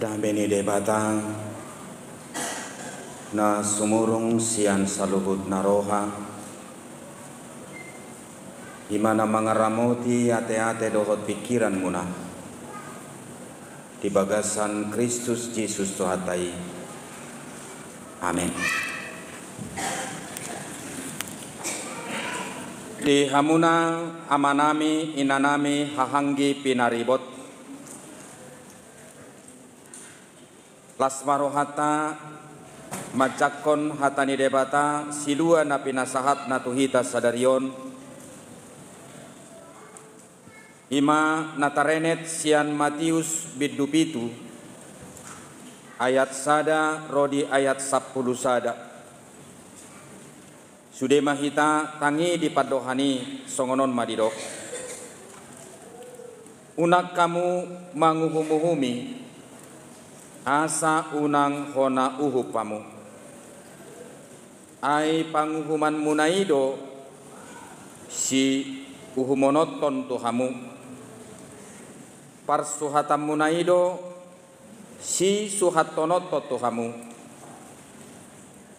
Dambeni debata na sumurung sian salubut naroha imana mangaramoti ate-ate dohot pikiran muna di bagasan Kristus Yesus Tuhatai. Amin. Di hamuna amanami inanami hahanggi pinaribot lasmarohata majakon hatani debata silua na pinasahat na tuhita sadarion ima natarenet sian Matius bidupitu ayat sada rodi ayat 10 sada sudema hita tangi dipadohani songonon madidok unak kamu manguhumuhumi asa unang hona uhupamu ay panguhuman munaido si uhumonoton tuhamu parsuhatam munaido si suhatonoto tuhamu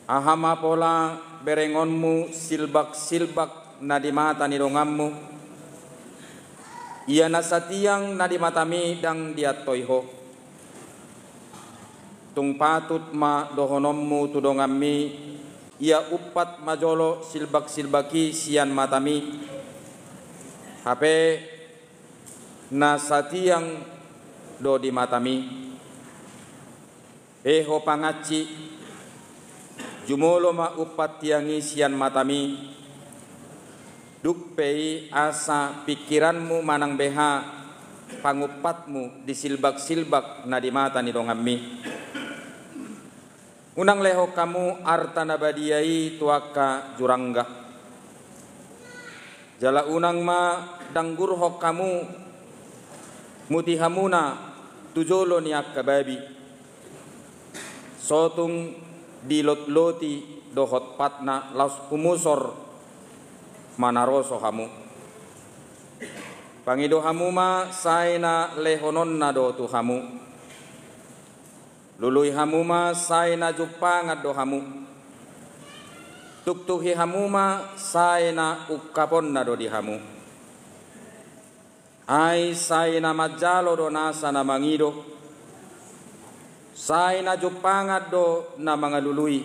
ahama pola berengonmu silbak-silbak nadimata nidongammu iya nasatiang nadimatami dang diatoiho tung patut ma dohonommu tudongammi ia upat majolo silbak-silbaki sian matami hape nasatiang do di matami eho pangaci jumolo ma upat tiangi sian matami dukpei asa pikiranmu manang beha pangupatmu di silbak-silbak na di mata ni dongammi unang leho kamu arta nabadiai tuaka jurangga jala unang ma danggur ho kamu mutihamuna tujolo niak kababi sotung dilot-loti dohot patna laus kumusor manaroso hamu pangido hamu ma saina lehonon na do tu hamu lului hamuma saina jupangat do hamu tuktuhi hamuma saina ukapon na do di hamu ai saina majalo do nasa na mangido saina jupangat do na mga lului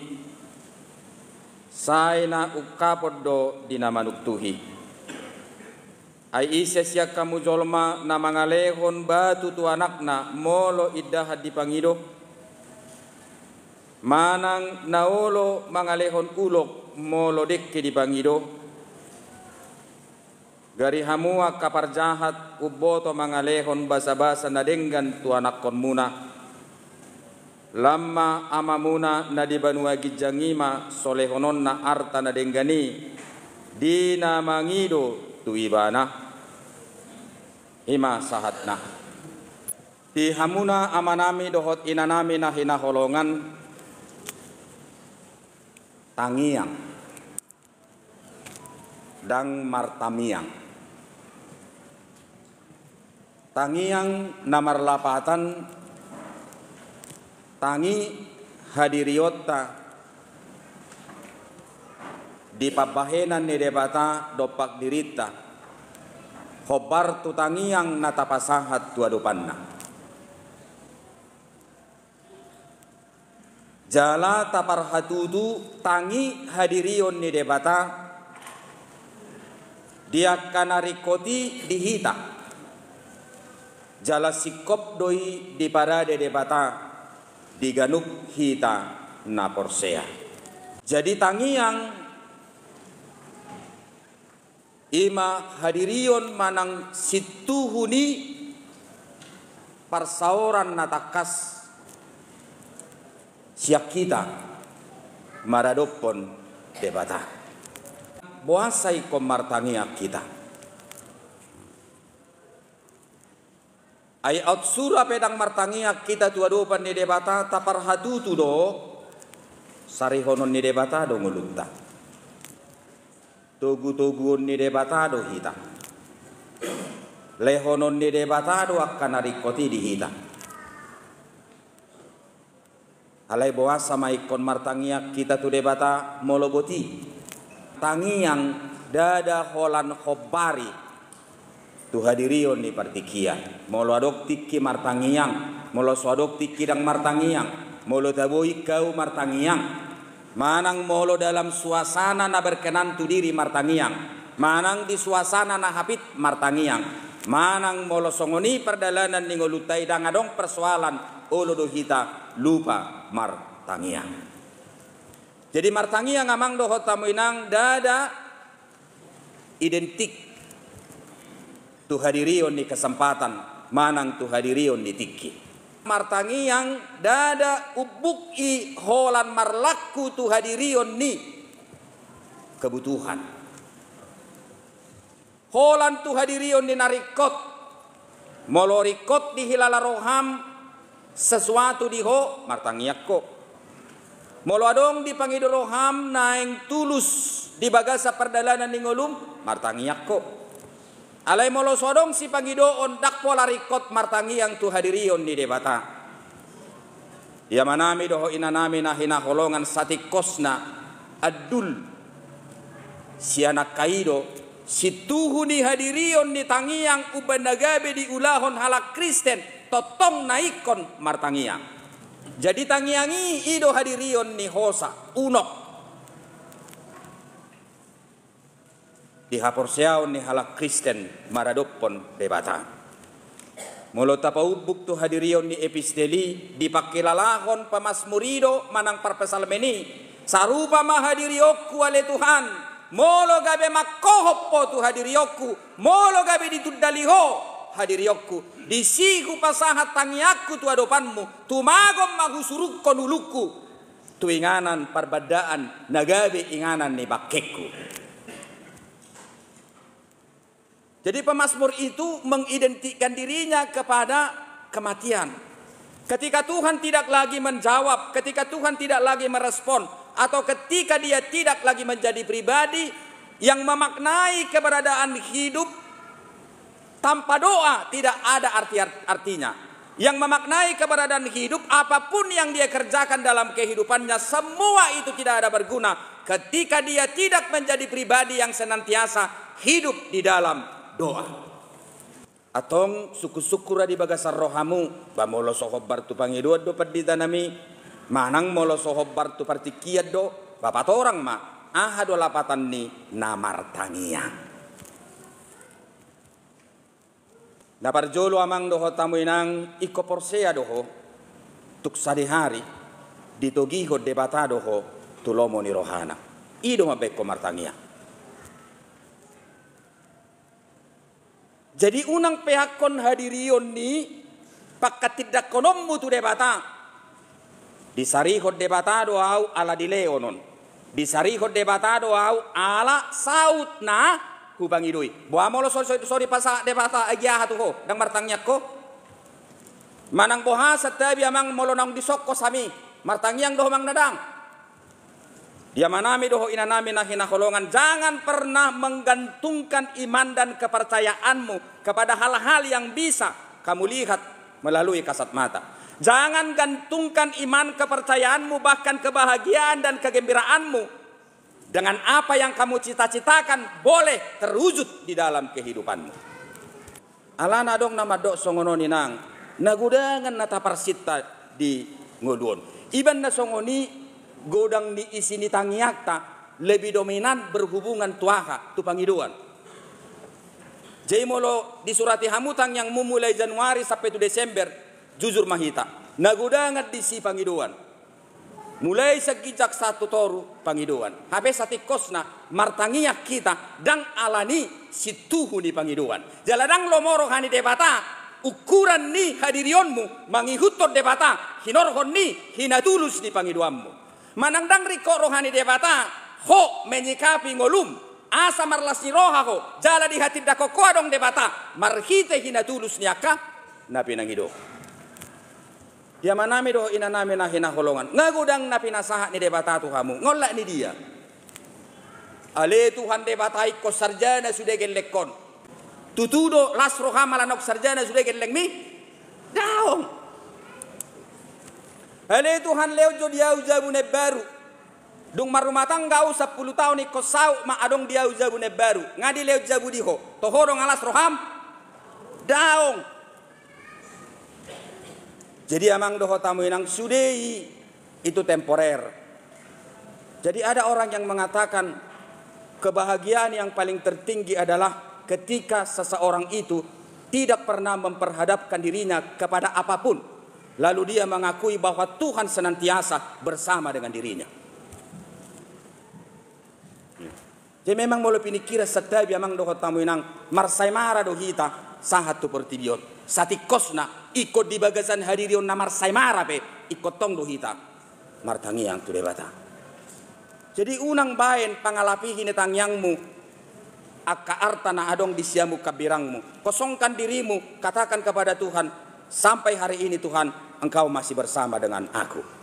saina ukapon do di na manuktuhi ai isesya kamu jolma na mga lehon batu tu anak na molo iddahat di pangido manang naolo mangalehon ulok molo dekke di bangido gari hamua kapar jahat uboto mangalehon basa-basa nadenggan tu anak kon muna lamma amamuna nadibanua gijangima solehonon na arta nadenggani dina mangido tu ibana hima sahatna di hamuna amanami dohot inanami na hinaholongan tangiang dang martamiang tangiang namar lapatan tangi hadiriota di pabahenan ni debata dopak dirita khobar tu tangiang natapasahat tu adupanna jala tapar hatudu tangi hadirion ni debata dia kanarikoti dihita jala sikop doi di parade debata diganuk hita na porsea jadi tangi yang ima hadirion manang situhuni parsaoran natakas siap kita maradopon debata boasai komartangia kita ay outsura pedang martangia kita tuadopan ni debata tapar hatutu do sarihonon ni debata do ngulunta togu-toguon ni debata do hita lehonon ni debata do akan narikoti di hita Alai bawa sama ikon martangiak kita tu debata moloboti. Tangiang dada holan khobari. Tu hadirion ni partikian. Molo adok tiki martangiang. Molo suadok tiki dang martangiang. Molo taboi kau martangiang. Manang molo dalam suasana na berkenan tu diri martangiang. Manang di suasana na hapit martangiang. Manang molo songoni perdalanan ningolutai dang adong persoalan olo dohita lupa martangiang. Jadi martangiang amang doho tamu inang dada identik tu hadirion ni kesempatan manang tu hadirion ni tiki. Martangiang dada ubuk i holan marlaku tu hadirion ni kebutuhan. Holan tu hadirion ni narikot molorikot di hilala roham sesuatu di ho martangiak ko. Molo adong di pangido roham naeng tulus di bagasa perdalanan ningolum martangiak ko. Alai molo sodong si pangido ondak pola rikot martangiang tu hadirion di debata. Ya manami doho inanami na hinaholongan satikosna adul si anak kaido si tuhu ni hadirion ni tangiang ubandagabe di ulahon halak Kristen totong naikon martangiang. Jadi tangiangi ido hadirion ni hosa unok di haporseaon ni halak Kristen maradopon debata. Molo tapaubuk tu hadirion ni episteli dipakilalahon pamasmurido manang parpesalmeni sarupa mahadiriokku ale Tuhan. Molo gabe makohoppo tu hadirioku, molo gabe ditudaliho hadirioku, disiku pasahat tangiakku tu adopanmu, tumagom mahusurukko nuluku, tu inganan parbadaan nagabe inganan ni bakekku. Jadi pemazmur itu mengidentikan dirinya kepada kematian. Ketika Tuhan tidak lagi menjawab, ketika Tuhan tidak lagi merespon, atau ketika dia tidak lagi menjadi pribadi yang memaknai keberadaan hidup tanpa doa tidak ada artinya. Yang memaknai keberadaan hidup apapun yang dia kerjakan dalam kehidupannya semua itu tidak ada berguna ketika dia tidak menjadi pribadi yang senantiasa hidup di dalam doa. Atong suku-sukura di bagasar rohamu bamolo sohobar tu pangiduad do perdita nami manang molo sohobar tu partikiat do bapat orang ma ahado lapatan ni namartangiang. Naparjolo amang doho tamu inang iko porsea doho tuk sadihari ditogiho debata doho tulomo ni rohana ido mabeko martangiang. Jadi unang pehakon hadirion ni pakatidak konommu tu debata. Disarihot debata doau ala dileonon. Disarihot debata doau ala saut na hubangidui. Boamolo sorry pasa debata agia hatu ho dang martangyak ko. Manang boha satabi amang molonang disokko sami martangyang doho mang nadang. Dia manami doho inanami na hinaholongan. Jangan pernah menggantungkan iman dan kepercayaanmu kepada hal-hal yang bisa kamu lihat melalui kasat mata. Jangan gantungkan iman kepercayaanmu bahkan kebahagiaan dan kegembiraanmu dengan apa yang kamu cita-citakan boleh terwujud di dalam kehidupanmu. Alana dong nama dok songono ninang nagudangan nataparsita di ngodon. Iban na songoni godang di isini tangiakta lebih dominan berhubungan tuaha tu pangiduan. Jadi molo di surati hamutang yang memulai Januari sampai tu Desember jujur mahita nagudangat di si pangiduan. Mulai sekijak satu toru pangiduan. Habis satikosna martangiak kita dang alani si tuhu di pangiduan. Jaladang lomoro hani debata ukuran ni hadirionmu mangihutot debata hinorhon ni hinatulus di pangiduanmu. Manangdang riko rohani debata ho menyikapi ngolum asa marlasni roha ho jala di hati dako kodong debata marhite hina tulus niaka napi nangido. Dia manami do inanami na hina holongan ngagudang napi nasaha ni debata tu kamu ngolak ni dia. Ale Tuhan debatai ko sarjana sudah gelekon. Tutudo las roha malanok sarjana sudah gelek mi daong. Hele Tuhan leo jo dia ujabune baru. Dung marumah tangga 10 tahun ikut sau ma adong dia ujabune baru. Ngadi leo jabu diho. Tohorong alas roham daong. Jadi amang doho tamu inang sudei itu temporer. Jadi ada orang yang mengatakan kebahagiaan yang paling tertinggi adalah ketika seseorang itu tidak pernah memperhadapkan dirinya kepada apapun, lalu dia mengakui bahwa Tuhan senantiasa bersama dengan dirinya. Jadi memang mulai pini kira setabi amang doho tamu inang marsai mara dohita sahat tu pertibion satikosna ikut di bagasan hadirion na marsai mara pe ikut tong dohita martangi yang tu debata. Jadi unang baen pangalapi hinetang yangmu aka arta na adong di siamu kabirangmu. Kosongkan dirimu, katakan kepada Tuhan, sampai hari ini Tuhan, engkau masih bersama dengan aku.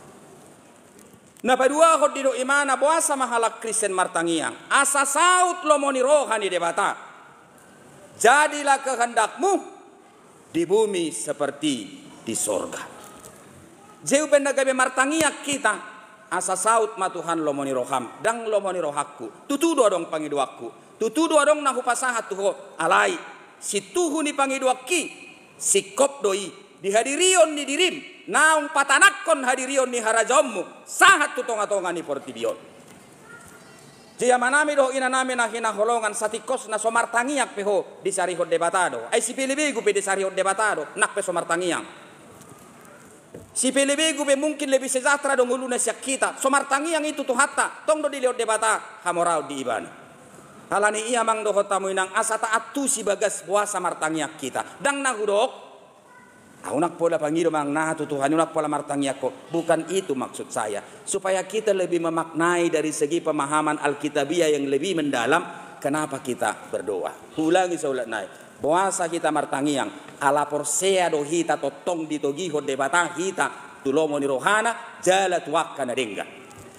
Nah padua hod dido imana boasa mahalak Kristen martangiang. Asa saut lomoni rohani debata. Jadilah kehendakmu di bumi seperti di sorga. Jeu bendagabe martangiak kita. Asa saut ma Tuhan lomoni roham. Dang lomoni rohakku. Tutudo dong pangiduakku. Tutudo adong nahu pasahat tuho alai si tuhu ni pangiduaki si kop doi dihadirion ni dirim naung patanakon hadirion ni harajommu sahat tutonga-tonga ni portibion. Jia manami do ina nami na hinaholongan satikos na somartangiak peho di sarihod debatado. Ay si pilibegu pe di sarihod debatado nak pe somartangiang. Si pilibegu pe mungkin lebih sejahtera dong ulu na siak kita. Somartangiang itu tuh hatta tong do diliot debata hamorau di ibana. Halani iya mang doho tamu inang asa taat tu si bagas puasa martangiak kita. Dang nahudok. Unak pola pangido mang nah tu Tuhan unak pola martangiak ko. Bukan itu maksud saya. Supaya kita lebih memaknai dari segi pemahaman Alkitabiah yang lebih mendalam. Kenapa kita berdoa. Ulangi saulat naik. Puasa kita martangiang. Ala porsea do hita totong ditogiho debata hita. Tulomo ni rohana jala tuwakka na dengga.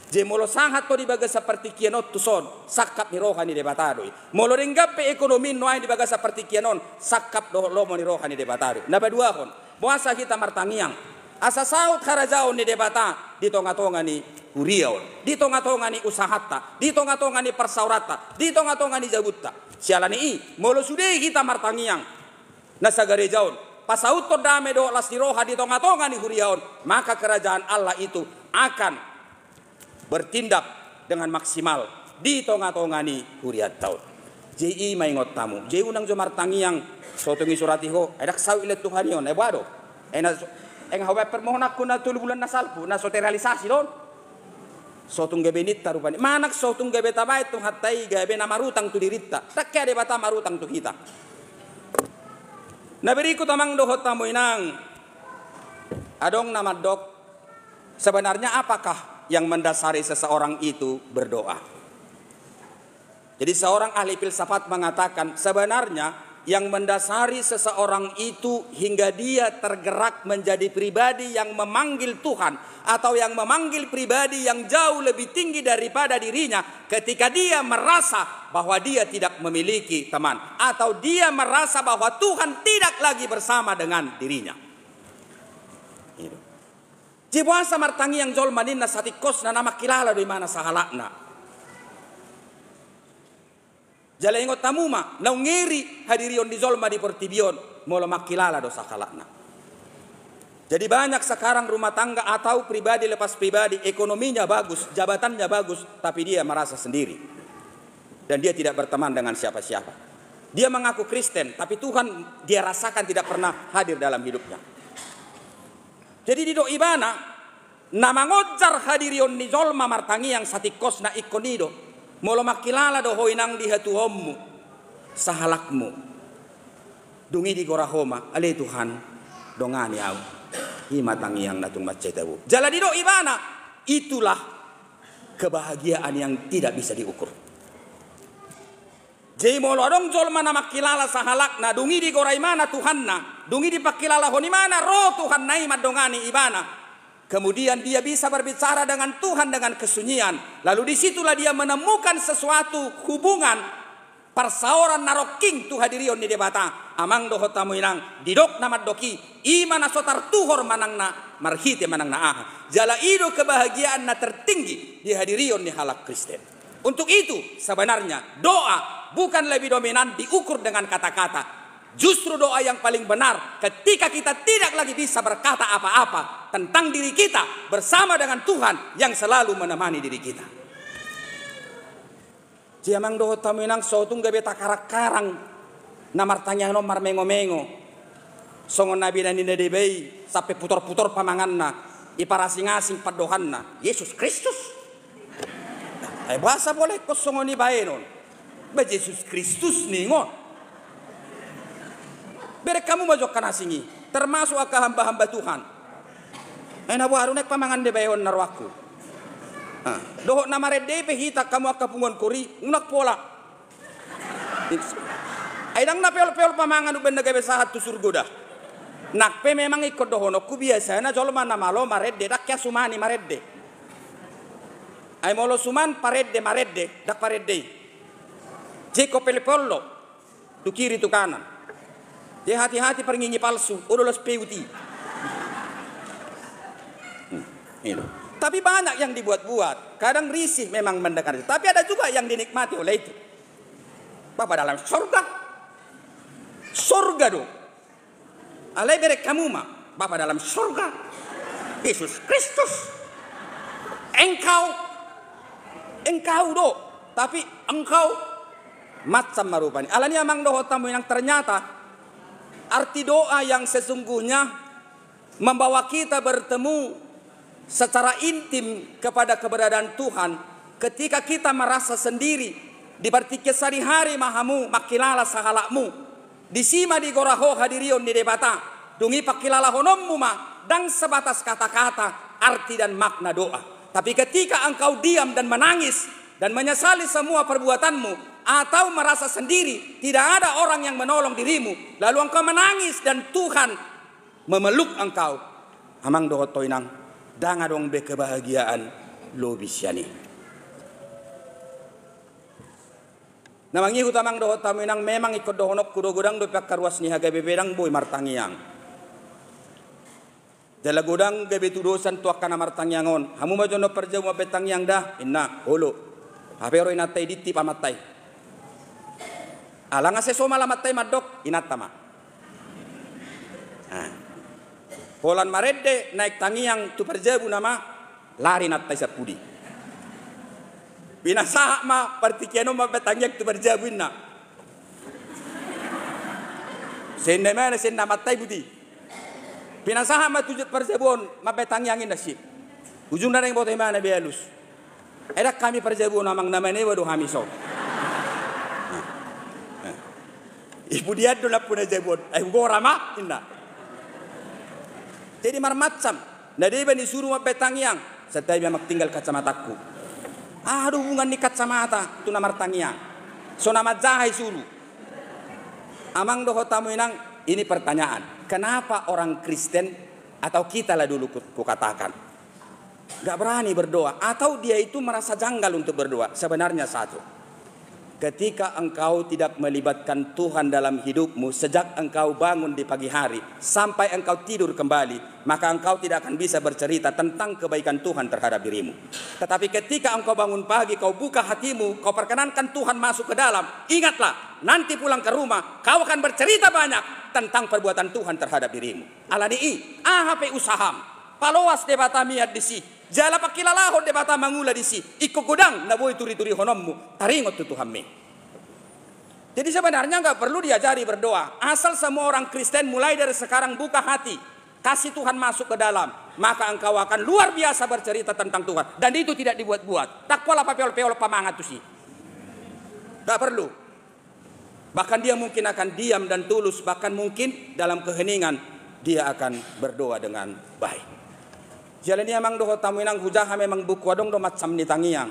Jemolo sangat to dibaga seperti kianot tuson sakap ni rohani debatadoi. Molo ringgape ekonomi noai dibaga seperti kianon sakap do lomo ni rohani debatadoi. Napa dua kon puasa kita martangiang asa saut harajao ni debata di tonga-tonga ni huriaon, di tonga-tonga ni usahata, di tonga-tonga ni persaurata, di tonga-tonga ni jabutta. Sialani i molo sude kita martangiang nasa garejaon pasaut to dame do las di roha di tonga-tonga ni huriaon, maka kerajaan Allah itu akan bertindak dengan maksimal di tonga-tonga ni huriat taun. Ji maingot tamu. Ji unang jomar tangiang sotungi suratiho. Edak saw ilet Tuhan yon. Ebado. Hawa permohon aku na 3 bulan na salpu na sote realisasi don. Sotung gabe nita rupani. Manak sotung gabe tabay tung hatai gabe na marutang tu dirita. Tak kaya debata marutang tu kita. Naberiku tamang dohot tamu inang. Adong namadok. Sebenarnya apakah yang mendasari seseorang itu berdoa? Jadi seorang ahli filsafat mengatakan sebenarnya yang mendasari seseorang itu hingga dia tergerak menjadi pribadi yang memanggil Tuhan atau yang memanggil pribadi yang jauh lebih tinggi daripada dirinya ketika dia merasa bahwa dia tidak memiliki teman atau dia merasa bahwa Tuhan tidak lagi bersama dengan dirinya. Jibuasa martangi yang jol manin na satikos na nama kilala do mana sahalakna. Jala ingot tamuma na ngeri hadirion di zolma di portibion molo makilala do sahalakna. Jadi banyak sekarang rumah tangga atau pribadi lepas pribadi ekonominya bagus, jabatannya bagus, tapi dia merasa sendiri dan dia tidak berteman dengan siapa-siapa. Dia mengaku Kristen, tapi Tuhan dia rasakan tidak pernah hadir dalam hidupnya. Jadi di do ibana nama ngojar hadirion ni zolma martangi yang satikos na ikonido molo makilala do hoinang di hatuommu sahalakmu dungi di gorahoma ale Tuhan dongani au himatangi yang natung macetabu. Jala di do ibana itulah kebahagiaan yang tidak bisa diukur. Jadi molo adong zolma na makilala sahalakna dungi di goraimana Tuhanna dungi di pakilala honimana roh Tuhan nai madongani ibana. Kemudian dia bisa berbicara dengan Tuhan dengan kesunyian. Lalu disitulah dia menemukan sesuatu hubungan persauran naroking tu hadirion di debata. Amang doho tamu inang didok namat doki imana sotar tuhor manangna marhite manang naaha. Jala ido kebahagiaan na tertinggi dihadirion ni halak Kristen. Untuk itu sebenarnya doa bukan lebih dominan diukur dengan kata-kata. Justru doa yang paling benar ketika kita tidak lagi bisa berkata apa-apa tentang diri kita bersama dengan Tuhan yang selalu menemani diri kita. Jamang doa taminang sotung gabe takarak-karang namar tanya nomar mengo-mengo. Songon nabi dan nina debei sampai putor-putor pamanganna iparasing-asing padohanna Yesus Kristus. Bahasa boleh kosongon ni baenon. Ba Yesus Kristus ningon. Bere kamu majokkan asingi termasuk aka hamba-hamba Tuhan. Ena baru nek pamangan de bayon narwaku. Dohok nama redde hita kamu aka pungon kuri unak pola. Aidang na peol-peol pamangan uben gabe sahat tu surga dah. Nakpe memang ikut dohono ku biasa na jolo mana malo maredde dak ya sumani maredde. Ai molo suman paredde maredde dak paredde. Jeko pelepollo tu kiri tu kanan. Dia hati-hati peringinyi palsu, udah peuti. Tapi banyak yang dibuat-buat. Kadang risih memang mendengar. Tapi ada juga yang dinikmati oleh itu. Bapak dalam surga. Surga dong. Alai berek kamu mah. Bapak dalam surga. Yesus Kristus. Engkau do. Tapi engkau macam marupani. Alani amang doh tamu yang ternyata arti doa yang sesungguhnya membawa kita bertemu secara intim kepada keberadaan Tuhan ketika kita merasa sendiri di partikes sehari-hari mahamu makilala sahalakmu disima di goraho hadirion di debata dungi pakilala honommu ma dan sebatas kata-kata arti dan makna doa. Tapi ketika engkau diam dan menangis dan menyesali semua perbuatanmu atau merasa sendiri, tidak ada orang yang menolong dirimu, lalu engkau menangis dan Tuhan memeluk engkau. Amang dohot toinang, danga dong be kebahagiaan lo bisyani. Namangi hutamang dohot taminang memang ikut dohonok kudo gudang do pek karwas ni haga bebedang boy martangiang. Jala gudang gabe tudosan tu akan martangiangon. Hamu majono perjau ma betangiang dah, inna holo. Hapero inatai diti pamatai. Alang ase soma lamatay madok inatama. Polan maredde naik tangiang tu perjabu nama lari natay sa pudi. Binasaha ma partikiano ma betangiang tu perjabu inna. Senda mana senda matay budi. Binasaha ma tujut perjabuon ma betangiang inasip. Ujung na ring bote mana bialus. Edak kami perjabuon amang namane wadu hamiso. Ibu dia dulu pun aja buat, rama indah. Jadi marmacam, nade bani suruh betangiang, setelah memang tinggal kacamataku. Aduh hubungan ni kacamata, tu nama tangiang. So nama jahai suruh. Amang doho tamu inang, ini pertanyaan. Kenapa orang Kristen atau kita lah dulu ku katakan, gak berani berdoa atau dia itu merasa janggal untuk berdoa? Sebenarnya satu. Ketika engkau tidak melibatkan Tuhan dalam hidupmu sejak engkau bangun di pagi hari sampai engkau tidur kembali, maka engkau tidak akan bisa bercerita tentang kebaikan Tuhan terhadap dirimu. Tetapi ketika engkau bangun pagi, kau buka hatimu, kau perkenankan Tuhan masuk ke dalam, ingatlah, nanti pulang ke rumah, kau akan bercerita banyak tentang perbuatan Tuhan terhadap dirimu. Alani ahp usaham, paloas debata miat disi, jala pakilalahon debata mangula disi, ikut godang naboy turi-turi honommu, taringot tu Tuhan me. Jadi sebenarnya nggak perlu diajari berdoa, asal semua orang Kristen mulai dari sekarang buka hati, kasih Tuhan masuk ke dalam, maka engkau akan luar biasa bercerita tentang Tuhan. Dan itu tidak dibuat-buat, tak pola papeol-peol pamangat tu sih, nggak perlu. Bahkan dia mungkin akan diam dan tulus, bahkan mungkin dalam keheningan dia akan berdoa dengan baik. Jalan amang doho tamu inang hujaha memang buku adong do macam ni tangiang.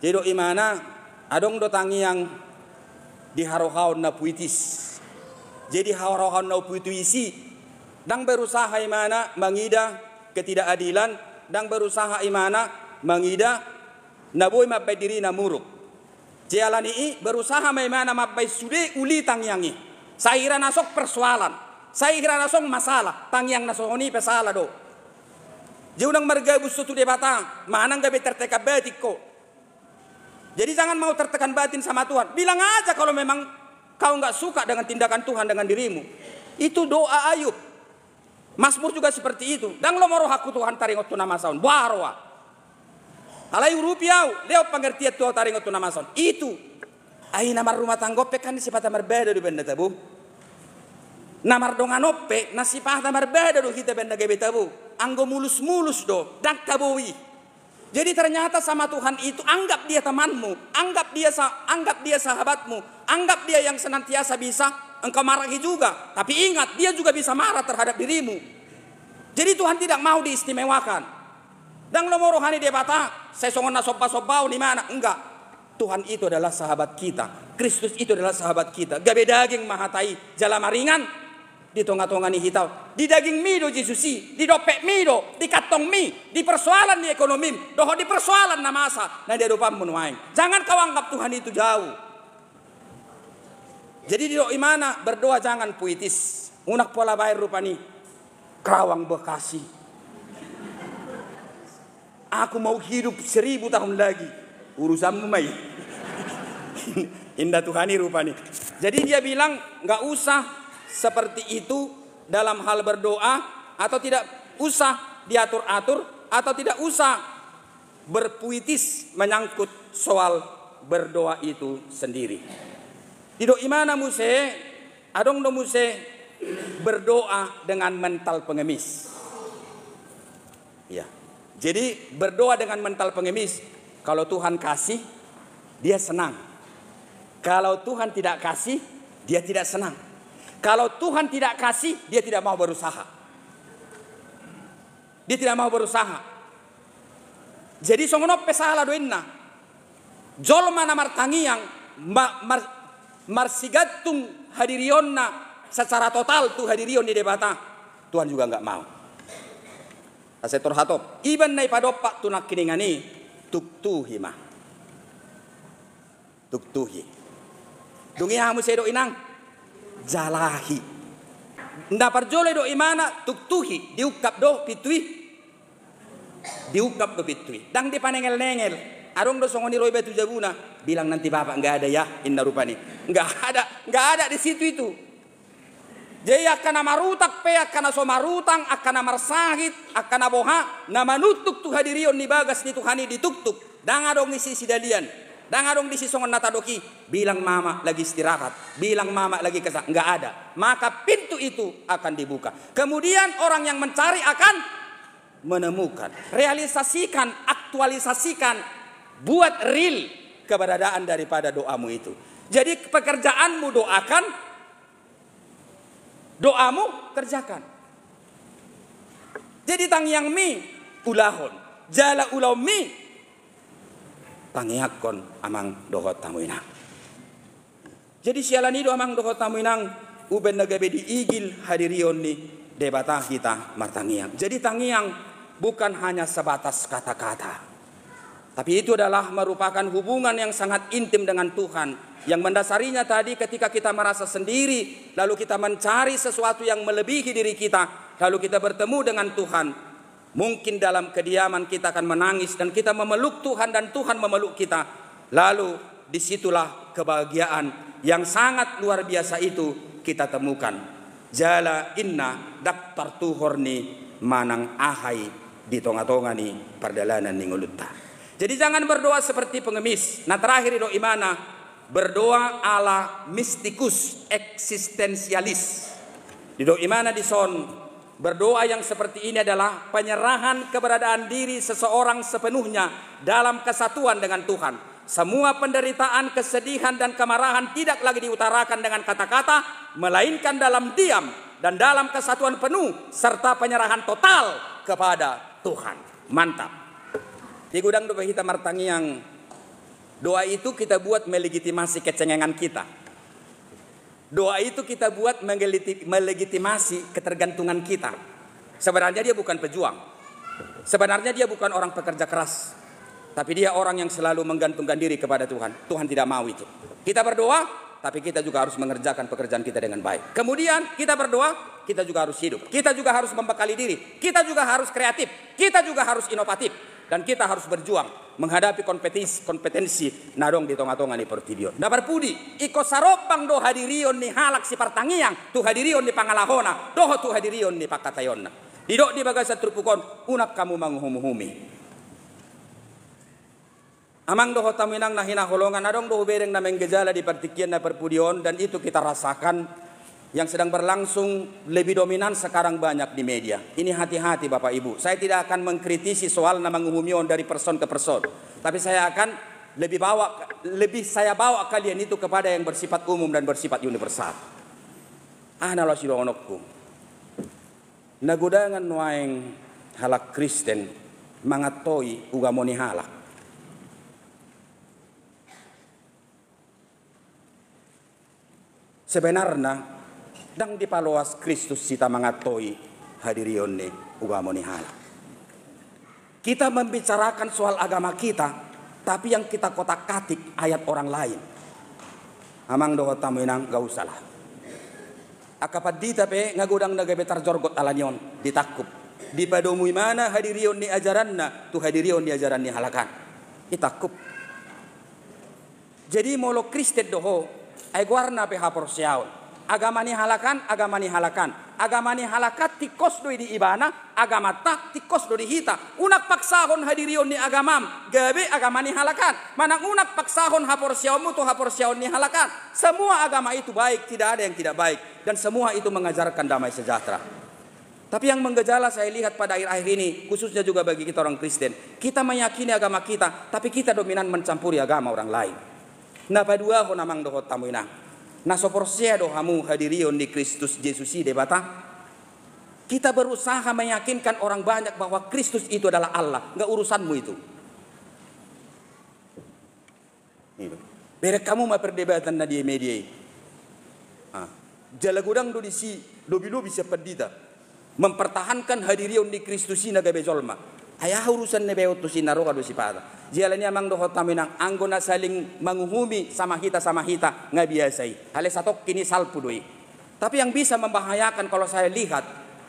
Jadi do imana adong do tangiang di harohaon na puitis. Jadi harohaon na puitisi dang berusaha imana mangida ketidakadilan, dang berusaha imana mangida naboy mabay diri na muruk. Jalan ini berusaha imana mabay sude uli tangiangi. Saira nasok persoalan. Saya kira nasong masalah, tangyang nasoni pesalah do. Jauh margabus tu debata, mana nggak tertekan batik kok. Jadi jangan mau tertekan batin sama Tuhan. Bilang aja kalau memang kau nggak suka dengan tindakan Tuhan dengan dirimu. Itu doa Ayub. Mazmur juga seperti itu. Dan lo moro haku Tuhan taringot tu nama saun. Buarwa. Alai rupiau, leo pengertian Tuhan taringot tu nama saun. Itu. Ai namar rumah tangga kan sifat berbeda do benda tabu. Namar donganope nasifat berbeda do kita benda gebe tabu. Anggo mulus-mulus do dak tabuwi. Jadi ternyata sama Tuhan itu anggap dia temanmu, anggap dia sahabatmu, anggap dia yang senantiasa bisa engkau marahi juga. Tapi ingat, dia juga bisa marah terhadap dirimu. Jadi Tuhan tidak mau diistimewakan. Dan lo rohani dia bata, saya songon na sopa-sopau di mana? Enggak. Tuhan itu adalah sahabat kita. Kristus itu adalah sahabat kita. Gabe daging mahatai jalama ringan. Di tonga-tonga ni hitau, di daging mi do Jesusi, di dopek mi do, di katong mi, di persoalan di ekonomi, doho di persoalan na masa, na dia dopam menuain. Jangan kau anggap Tuhan itu jauh. Jadi di doa imana berdoa jangan puitis. Unak pola bayar rupani, Kerawang Bekasi. Aku mau hidup 1000 tahun lagi, urusanmu mai. Indah Tuhani rupani. Jadi dia bilang nggak usah seperti itu dalam hal berdoa, atau tidak usah diatur-atur, atau tidak usah berpuitis menyangkut soal berdoa itu sendiri. Tidak imana muse adong do muse berdoa dengan mental pengemis. Ya. Jadi berdoa dengan mental pengemis, kalau Tuhan kasih dia senang. Kalau Tuhan tidak kasih dia tidak senang. Kalau Tuhan tidak kasih, dia tidak mau berusaha. Dia tidak mau berusaha. Jadi songono pesala doinna. Jolma na martangiang marsigatung hadirionna secara total tu hadirion di debata. Tuhan juga enggak mau. Asetor hatop. Iban nai padopak tunak kiningani tuktuhi mah. Tuktuhi. Dungi hamu sedo inang. Jalahi. Nda parjole do imana tuktuhi diukap do pitui. Diukap do pitui. Dang di panengel-nengel. Arong do songoni roi batu jabuna. Bilang nanti bapak enggak ada ya inna rupani. Enggak ada di situ itu. Jadi akan marutak pe akan somarutang akan marsahit akan boha nama nutuk tu hadirion ni bagas ni Tuhani dituktuk. Dang adong isi sidalian. Dan adong di sisongon natadoki, bilang mama lagi istirahat, bilang mama lagi kesah, enggak ada. Maka pintu itu akan dibuka. Kemudian orang yang mencari akan menemukan, realisasikan, aktualisasikan, buat real keberadaan daripada doamu itu. Jadi pekerjaanmu doakan, doamu kerjakan. Jadi tangyang mi ulahon, jala ulau mi pangiakon amang dohot tamuinang. Jadi sialan itu amang dohot tamuinang uben nagabe diigil hadirion ni debata kita martangiang. Jadi tangiang bukan hanya sebatas kata-kata. Tapi itu adalah merupakan hubungan yang sangat intim dengan Tuhan. Yang mendasarinya tadi ketika kita merasa sendiri, lalu kita mencari sesuatu yang melebihi diri kita, lalu kita bertemu dengan Tuhan. Mungkin dalam kediaman kita akan menangis dan kita memeluk Tuhan dan Tuhan memeluk kita. Lalu disitulah kebahagiaan yang sangat luar biasa itu kita temukan. Jala inna daftar tuhorni manang ahai di tonga-tonga ni perdalanan ni ngulutta. Jadi jangan berdoa seperti pengemis. Nah terakhir do imana berdoa ala mistikus eksistensialis. Di do imana di son berdoa yang seperti ini adalah penyerahan keberadaan diri seseorang sepenuhnya dalam kesatuan dengan Tuhan. Semua penderitaan, kesedihan, dan kemarahan tidak lagi diutarakan dengan kata-kata, melainkan dalam diam dan dalam kesatuan penuh serta penyerahan total kepada Tuhan. Mantap. Di gudang doa kita martangi yang doa itu kita buat melegitimasi kecengengan kita. Doa itu kita buat melegitimasi ketergantungan kita. Sebenarnya dia bukan pejuang. Sebenarnya dia bukan orang pekerja keras. Tapi dia orang yang selalu menggantungkan diri kepada Tuhan. Tuhan tidak mau itu. Kita berdoa tapi kita juga harus mengerjakan pekerjaan kita dengan baik. Kemudian kita berdoa, kita juga harus hidup. Kita juga harus membekali diri. Kita juga harus kreatif. Kita juga harus inovatif. Dan kita harus berjuang menghadapi kompetensi nadong di tonga-tonga ni pertidion. Na berpudi, iko saropang do hadirion ni halak si pertangiang, tu hadirion ni pangalahona, doho tu hadirion ni pakatayonna. Didok di bagasa trupukon, unak kamu manguhumuhumi. Amang doho taminang na hinaholongan, adong doho bereng na menggejala di pertikian na perpudion, dan itu kita rasakan yang sedang berlangsung lebih dominan sekarang banyak di media. Ini hati-hati Bapak Ibu. Saya tidak akan mengkritisi soal nama mengumumion dari person ke person, tapi saya akan lebih saya bawa kalian itu kepada yang bersifat umum dan bersifat universal. Ana lo silonokku. Nagudangan waeng halak Kristen mangatoi ugamoni halak. Sebenarnya dang dipaloas Kristus sita mangatoi hadirion ni ugamoni halak. Kita membicarakan soal agama kita, tapi yang kita kotak-katik ayat orang lain. Amang doho taminang gak usahlah. Akapad di tapi ngagudang nagabetar jorgot alanyon ditakup. Di padomui mana hadirion ni ajaran na tu hadirion ni ajaran ni halakan. Itakup. Jadi molo Kristen doho ay guarna pe hapor siaon. Agama ni halakan, agama ni halakan. Agama ni halakat tikos do di ibana, agama tak tikos do di hita. Unak paksahon hadirion ni agamam, gabe agama ni halakan. Manang unak paksahon hapor siaonmu tu hapor siaon ni halakan. Semua agama itu baik, tidak ada yang tidak baik, dan semua itu mengajarkan damai sejahtera. Tapi yang menggejala saya lihat pada akhir-akhir ini, khususnya juga bagi kita orang Kristen, kita meyakini agama kita, tapi kita dominan mencampuri agama orang lain. Na padua ho namang doho tamuina. Na soporsia do hamu hadirion di Kristus Yesus debata. Kita berusaha meyakinkan orang banyak bahwa Kristus itu adalah Allah, enggak urusanmu itu. Berek kamu mah perdebatan na di media. Jalagudang do disi lobi-lobi siapa dita mempertahankan hadirion di Kristus na gabe jolma. Ayah urusan nebeot tu sinaro kado sipada. Jalannya amang dohot taminang anggona saling menguhumi sama hita nggak biasai. Hale satok kini salpu doi. Tapi yang bisa membahayakan kalau saya lihat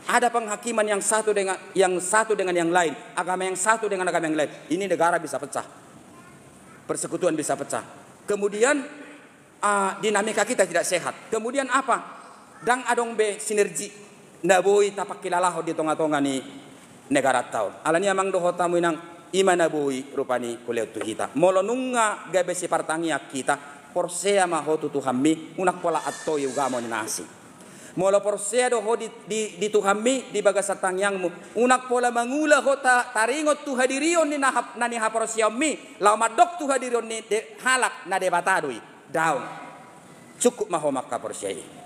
ada penghakiman yang satu dengan yang lain, agama yang satu dengan agama yang lain. Ini negara bisa pecah, persekutuan bisa pecah. Kemudian dinamika kita tidak sehat. Kemudian apa? Dang adong be sinergi naboi tapak kilalaho di tonga-tonga ni negara tahun. Alanya amang doho tamu inang imana bui rupani kuliah tu kita. Molonunga gabe si partangia kita porsea mahotu tuhammi unak pola atto yugamo ni nasi. Molo porsea doho di tuhammi di bagasatang yangmu unak pola mangula hota taringot tu hadirion ni nani haporsiammi lau madok tu hadirion ni halak na debatadui down. Cukup maho makka porsiai.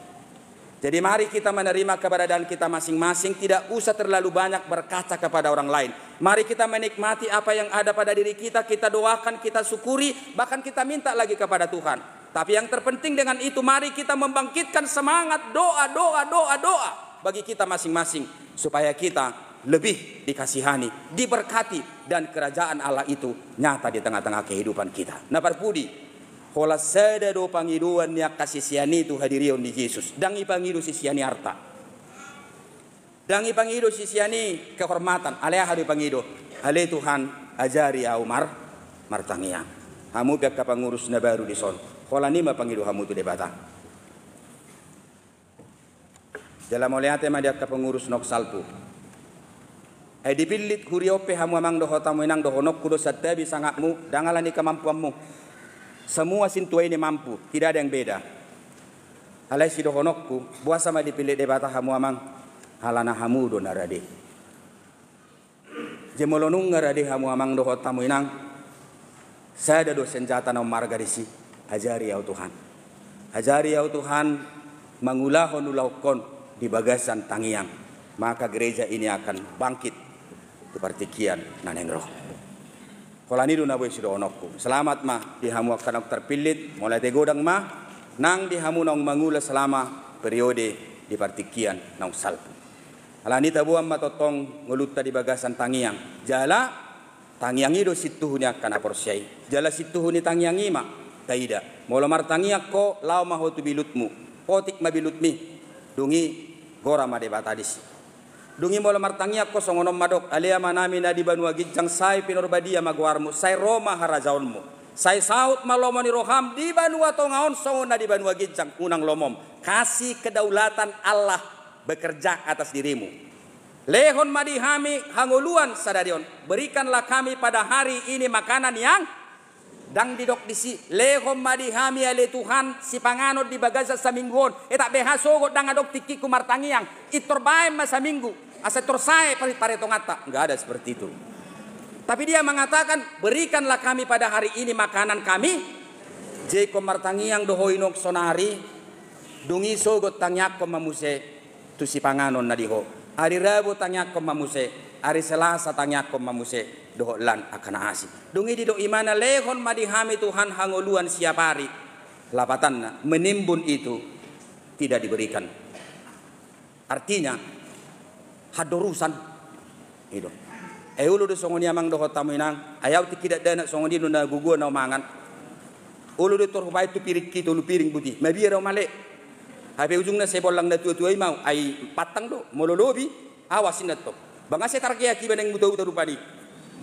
Jadi mari kita menerima keberadaan kita masing-masing, tidak usah terlalu banyak berkaca kepada orang lain. Mari kita menikmati apa yang ada pada diri kita, kita doakan, kita syukuri, bahkan kita minta lagi kepada Tuhan. Tapi yang terpenting dengan itu, mari kita membangkitkan semangat doa bagi kita masing-masing, supaya kita lebih dikasihani, diberkati, dan kerajaan Allah itu nyata di tengah-tengah kehidupan kita. Nah parpudi, hola sada do pangiduan niya kasisiani tu hadirion di Yesus. Dang ipangidu sisiani harta. Dang ipangidu sisiani kehormatan. Alea hadu pangidu. Ale Tuhan ajari au martangia. Hamu pihak kapangurus na baru di son. Hola nima pangidu hamu tu debata. Dalam oleate ma dia kapangurus nok salpu. Ai dipilit kuriope hamu amang doho tamu inang doho nok kudo satabi sangakmu dangalani kemampuanmu. Semua sintua ini mampu, tidak ada yang beda. Halai si dohonokku, buah sama dipilih debata hamu amang, halana hamu do narade. Jemolonung narade hamu amang dohot tamu inang, saya ada do senjata na margarisi, ajari ya Tuhan. Ajari ya Tuhan, mangulahon ulaukon di bagasan tangiang, maka gereja ini akan bangkit di partikian nanengroh. Kalau ini duna boleh sudah onokku. Selamat mah dihamu akan terpilih mulai tegodang mah nang dihamu nong mangula selama periode di partikian nong salpu. Alani tabuam matotong ngelutta di bagasan tangiang. Jala tangiang itu situhnya kana porsiai. Jala situhuni tangiang ima. taida. Molo martangiak ko lau mahotu bilutmu. Potik mabilutmi. Dungi gora made batadis. Dungi molo martangiak ko songonom madok. Alia manami na di banua gijang sai pinorbadia magwarmu. Sai Roma harajaonmu. Sai saut malomoni roham di banua tongaon songon na di banua gijang unang lomom. Kasih kedaulatan Allah bekerja atas dirimu. Lehon madihami hanguluan sadarion. Berikanlah kami pada hari ini makanan yang dang didok disi. Lehon madihami ale Tuhan si panganod di bagasa sa mingguon. Tak behasogot dang adok tiki kumartangiang. Itorbae masa minggu. Asa torsae paretong ata. Enggak ada seperti itu. Tapi dia mengatakan berikanlah kami pada hari ini makanan kami. Je kumartangiang dohoinok sonari. Dungi sogot tangyak ko mamuse. Tu si panganon na diho. Hari Rabu tanya ko mamuse, hari Selasa tanya ko mamuse, doholan akan asi. Dungi di do imana lehon madihami Tuhan hanguluan siap hari. Lapatan menimbun itu tidak diberikan. Artinya hadorusan itu. Ulu do songoni amang dohot tamuinang, ayaw tidak dana songoni nuna gugu na umangan. Ulu do torhubay tu piring kito lu piring buti, mabira male. Hape ujungnya saya bolang na tua-tua mau ay patang do mololobi awasin na to. Banga saya tarkia ki beneng buta-buta rupani.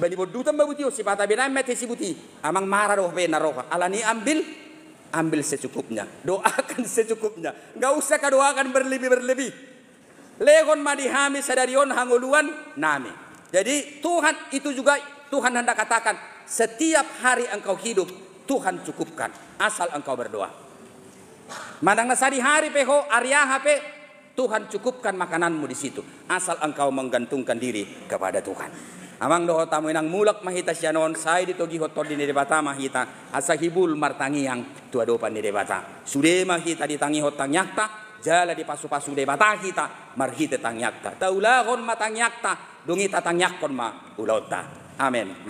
Bani bodutan babutio si pata benam mete si buti. Amang marah doh be naroka. Alani ambil secukupnya. Doakan secukupnya. Enggak usah kadoakan berlebih-berlebih. Lehon madihami sadarion hanguluan nami. Jadi Tuhan itu juga Tuhan hendak katakan setiap hari engkau hidup Tuhan cukupkan asal engkau berdoa. Mandang nasari hari peho Arya HP Tuhan cukupkan makananmu di situ asal engkau menggantungkan diri kepada Tuhan. Amang doho tamu inang mulak mahita sianon sai ditogi hotor di debata mahita asa hibul martangiang tua dopan di debata. Sude mahita ditangi hotang nyakta jala di pasu-pasu debata kita marhite tang nyakta. Taulahon matang nyakta dungi tatang nyakon ma ulota. Amin.